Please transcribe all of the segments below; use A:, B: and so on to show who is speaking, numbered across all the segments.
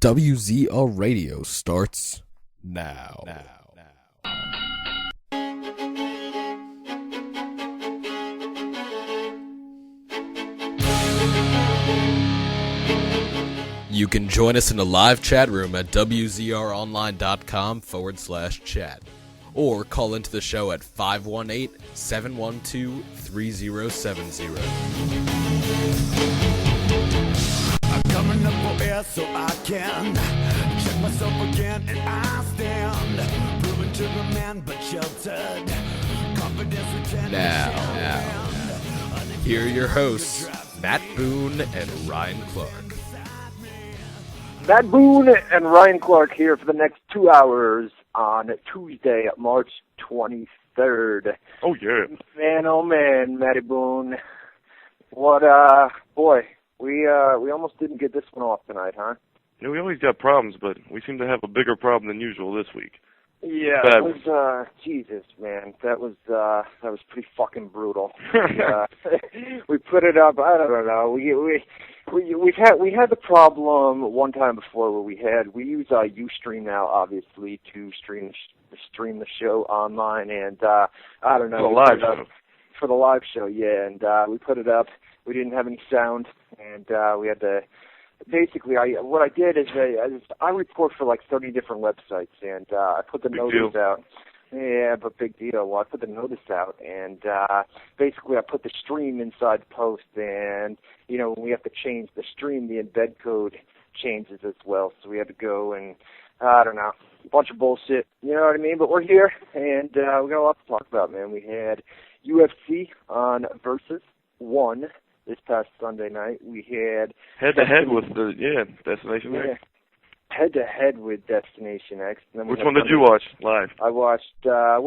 A: WZR Radio starts now. You can join us in the live chat room at WZROnline.com/chat or call into the show at 518-712-3070.
B: I'm coming up for air so I can check myself again and I stand proven to the man but sheltered confidence returned.
A: Now, here are your hosts, Matt Boone and Ryan Clark.
C: Matt Boone and Ryan Clark here for the next 2 hours on Tuesday, March 23rd.
D: Oh, yeah.
C: Man, oh, man, Matty Boone. What, boy, we almost didn't get this one off tonight, huh?
D: Yeah, we always got problems, but we seem to have a bigger problem than usual this week.
C: Yeah,
D: Bad.
C: it was, Jesus, man, that was pretty fucking brutal. We put it up, I don't know, we had the problem one time before where we use Ustream now, obviously, to stream the show online, and I don't know. For the live show, yeah, and we put it up. We didn't have any sound, and we had to. Basically, what I did is I report for like 30 different websites, and I put the notice out. Yeah, but big deal. Well, I put the notice out, and basically I put the stream inside the post, and, you know, when we have to change the stream, the embed code changes as well, so we had to go and, I don't know, a bunch of bullshit, you know what I mean? But we're here, and we got a lot to talk about, man. We had UFC on Versus 1 this past Sunday night. We had
D: head-to-head with Destination X.
C: Head-to-head with Destination X. And then
D: which one did you watch live?
C: I watched, I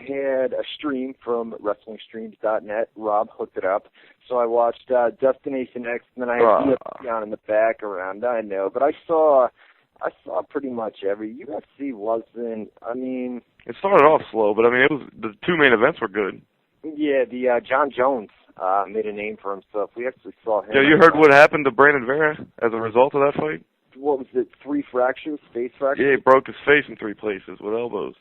C: had a stream from WrestlingStreams.net. Rob hooked it up. So I watched Destination X, and then I had UFC on in the background. I know, but I saw pretty much every. UFC wasn't, I mean...
D: It started off slow, but I mean, the two main events were good.
C: Yeah, the John Jones made a name for himself. We actually saw him.
D: Yeah, you heard what happened to Brandon Vera as a result of that fight?
C: What was it, 3 fractures, face fractures?
D: Yeah, he broke his face in 3 places with elbows.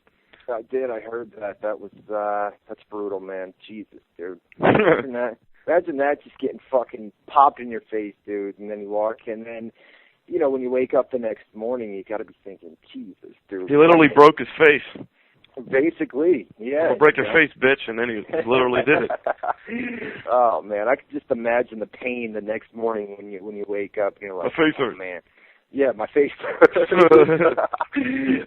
C: I did, I heard that. That was, that's brutal, man. Jesus, dude. Imagine that just getting fucking popped in your face, dude, and then you walk, and then, you know, when you wake up the next morning, you gotta be thinking, Jesus, dude.
D: He literally broke his face.
C: Basically, yeah.
D: Well, break your face, bitch, and then he literally did it.
C: Oh, man, I could just imagine the pain the next morning when you wake up, you know, like,
D: my face hurts.
C: Man. Yeah, my face hurts.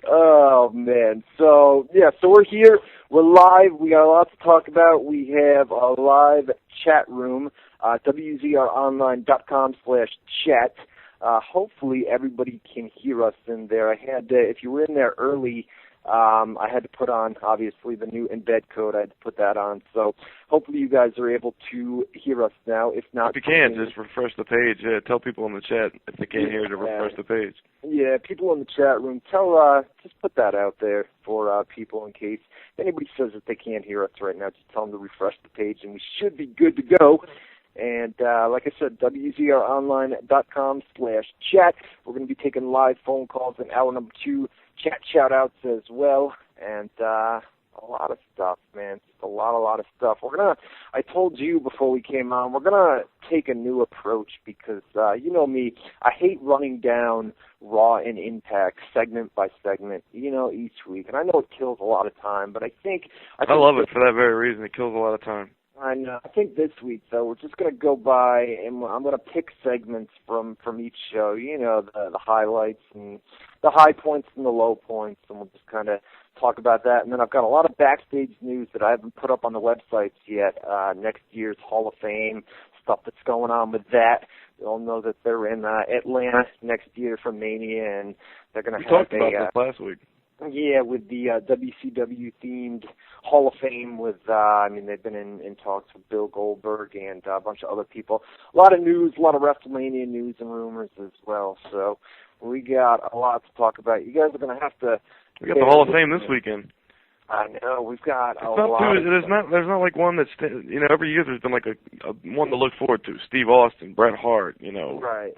C: Oh, man. So we're here. We're live. We got a lot to talk about. We have a live chat room, WZROnline.com/chat. Hopefully everybody can hear us in there. I had if you were in there early, I had to put on, obviously, the new embed code. I had to put that on. So hopefully you guys are able to hear us now. If not,
D: if you can, just refresh the page. Yeah, tell people in the chat if they can't hear to refresh the page.
C: Yeah, people in the chat room, just put that out there for people in case anybody says that they can't hear us right now. Just tell them to refresh the page, and we should be good to go. And like I said, WZROnline.com/chat. We're going to be taking live phone calls in hour number 2, chat shout-outs as well, and a lot of stuff, man. Just a lot of stuff. I told you before we came on, we're going to take a new approach because, you know me, I hate running down Raw and Impact segment by segment, you know, each week. And I know it kills a lot of time, but I love
D: it for that very reason. It kills a lot of time.
C: I know. I think this week, though, we're just going to go by, and I'm going to pick segments from each show, you know, the highlights and the high points and the low points, and we'll just kind of talk about that. And then I've got a lot of backstage news that I haven't put up on the websites yet. Next year's Hall of Fame, stuff that's going on with that. We all know that they're in Atlanta next year for Mania, and they're going to have
D: talked about this last week.
C: Yeah, with the WCW-themed Hall of Fame with, they've been in talks with Bill Goldberg and a bunch of other people. A lot of news, a lot of WrestleMania news and rumors as well. So we got a lot to talk about. You guys are going to have to...
D: We got the Hall of Fame this weekend.
C: I know we've got a
D: Not
C: lot.
D: too, there's not like one that's every year there's been like a one to look forward to. Steve Austin, Bret Hart,
C: Right.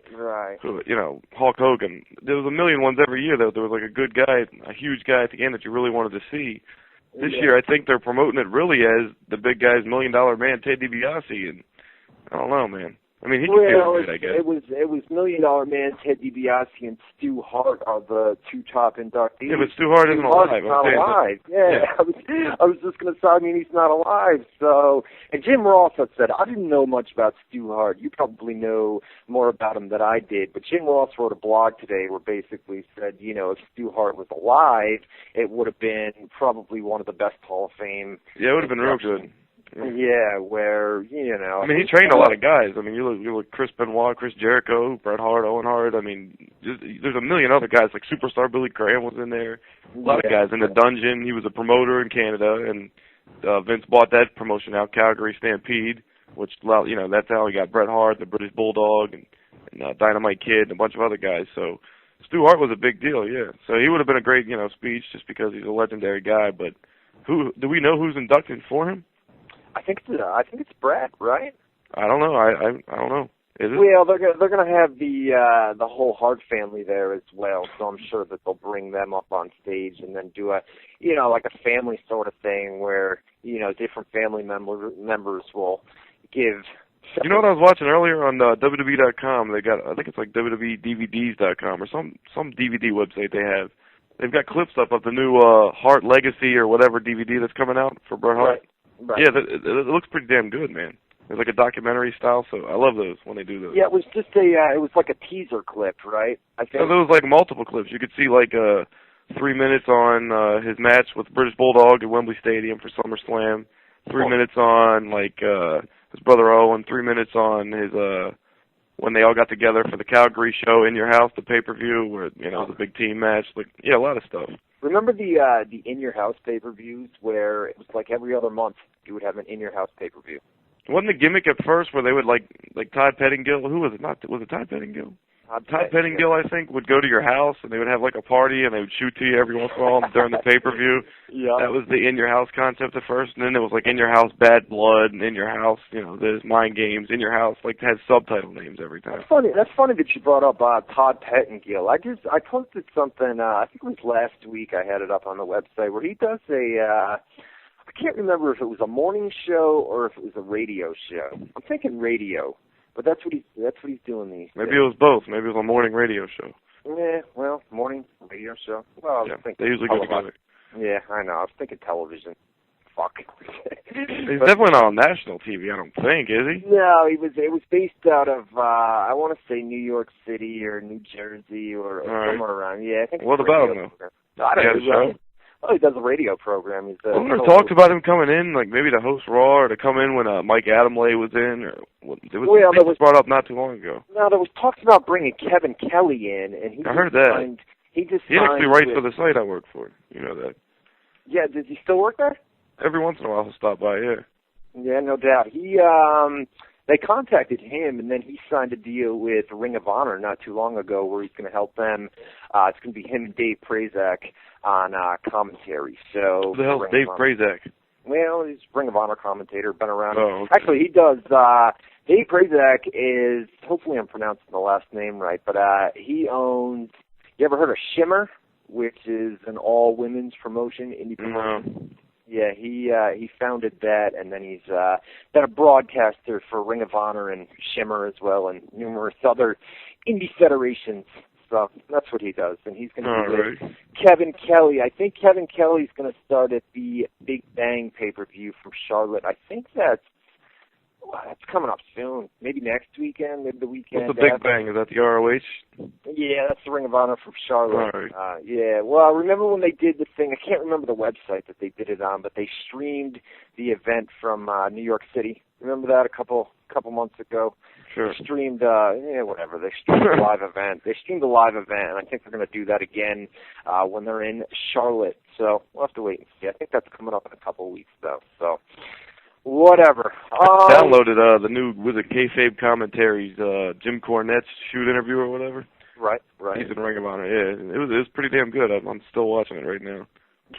D: Hulk Hogan. There was a million ones every year though. There was like a good guy, a huge guy at the end that you really wanted to see. This year I think they're promoting it really as the big guy's $1 Million Man Ted DiBiase, and I don't know, man. I mean, he could be good, I guess.
C: It was $1 Million Man Ted DiBiase and Stu Hart are the two top inductees.
D: Yeah, but Stu Hart isn't alive.
C: Not alive. Yeah. I was just going to say, I mean, he's not alive. So, and Jim Ross had said, I didn't know much about Stu Hart. You probably know more about him than I did. But Jim Ross wrote a blog today where basically said, if Stu Hart was alive, it would have been probably one of the best Hall of Fame.
D: Yeah, it would have been real good.
C: Yeah, where,
D: I mean, he trained a lot of guys. I mean, you look Chris Benoit, Chris Jericho, Bret Hart, Owen Hart. I mean, there's a million other guys, like Superstar Billy Graham was in there. A lot of guys in the Dungeon. He was a promoter in Canada, and Vince bought that promotion out, Calgary Stampede, which, that's how he got Bret Hart, the British Bulldog, and Dynamite Kid, and a bunch of other guys. So Stu Hart was a big deal, yeah. So he would have been a great, speech just because he's a legendary guy. But do we know who's inducted for him?
C: I think it's Brett, right?
D: I don't know. I don't know. Is it?
C: Well, they're gonna have the whole Hart family there as well, so I'm sure that they'll bring them up on stage and then do a like a family sort of thing where different family members will give.
D: You know what I was watching earlier on WWE.com? They got, I think it's like WWEDVDs.com or some DVD website they have. They've got clips up of the new Hart Legacy or whatever DVD that's coming out for Bret Hart.
C: Right.
D: Yeah, it looks pretty damn good, man. It's like a documentary style, so I love those when they do those.
C: Yeah, it was just it was like a teaser clip, right? I think.
D: So there was like multiple clips. You could see like 3 minutes on his match with British Bulldog at Wembley Stadium for SummerSlam, 3 minutes on like his brother Owen, 3 minutes on his when they all got together for the Calgary show in your house, the pay-per-view, where it was a big team match. Like, yeah, a lot of stuff.
C: Remember the In Your House pay-per-views where it was like every other month you would have an In Your House pay-per-view?
D: Wasn't the gimmick at first where they would like Todd Pettingill? Who was it? Was it Todd Pettingill? Todd Pettingill, I think, would go to your house and they would have like a party and they would shoot to you every once in a while during the pay-per-view. Yeah. That was the In Your House concept at first, and then it was like In Your House Bad Blood and In Your House, there's Mind Games, In Your House, like has subtitle names every time.
C: That's funny that you brought up Todd Pettingill. I posted something, I think it was last week, I had it up on the website, where he does I can't remember if it was a morning show or if it was a radio show. I'm thinking radio. But that's what he's doing these days.
D: Maybe it was both. Maybe it was a morning radio show.
C: Yeah, well, morning radio show. Well,
D: they usually go together.
C: Yeah, I know. I was thinking television. Fuck.
D: He's definitely not on national TV, I don't think, is he?
C: No, it was based out of I want to say New York City or New Jersey or somewhere around. Yeah, I think.
D: What about him though?
C: I don't know. Oh, he does a radio program.
D: Wasn't there talks about him coming in, like maybe to host Raw or to come in when Mike Adamle was in? Or it was brought up not too long ago.
C: No, there was talks about bringing Kevin Kelly in, and
D: I heard that.
C: He
D: actually writes for the site I work for. You know that.
C: Yeah, does he still work there?
D: Every once in a while he'll stop by, yeah.
C: Yeah, no doubt. They contacted him, and then he signed a deal with Ring of Honor not too long ago where he's going to help them. It's going to be him and Dave Prazak on commentary. So
D: who the hell's Dave Prazak?
C: Well, he's a Ring of Honor commentator, been around.
D: Oh, okay.
C: Actually, he does. Dave Prazak is, hopefully I'm pronouncing the last name right, but he owns, you ever heard of Shimmer, which is an all-women's promotion, indie promotion?
D: No.
C: Yeah, he founded that, and then he's been a broadcaster for Ring of Honor and Shimmer as well, and numerous other indie federations. So that's what he does, and he's going to be with Kevin Kelly. I think Kevin Kelly's going to start at the Big Bang pay-per-view from Charlotte. I think that's coming up soon. Maybe next weekend, maybe the weekend.
D: What's the Big Bang? Is that the ROH?
C: Yeah, that's the Ring of Honor from Charlotte.
D: All right.
C: Yeah, well, I remember when they did the thing. I can't remember the website that they did it on, but they streamed the event from New York City. Remember that a couple months ago?
D: Sure.
C: They streamed, whatever. They streamed a live event. They streamed a live event, and I think they're going to do that again when they're in Charlotte. So we'll have to wait and see. I think that's coming up in a couple of weeks, though. So whatever.
D: I downloaded the new, was it kayfabe commentaries, Jim Cornette's shoot interview or whatever.
C: Right.
D: He's in Ring of Honor. Yeah, it was pretty damn good. I'm still watching it right now.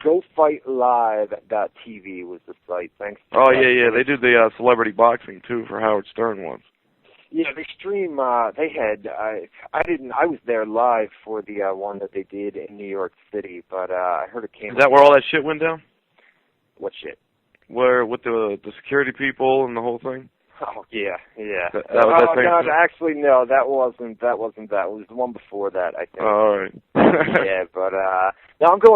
C: GoFightLive.tv was the site. Thanks.
D: Oh yeah, they did the celebrity boxing too for Howard Stern once.
C: Yeah, they stream. They had. I didn't. I was there live for the one that they did in New York City, but I heard it came.
D: Is that where all that shit went down?
C: What shit?
D: Where with the security people and the whole thing?
C: Oh yeah.
D: That was that thing.
C: God, actually no, that wasn't that. It was the one before that, I think.
D: Oh, all right.
C: Yeah, but now I'm going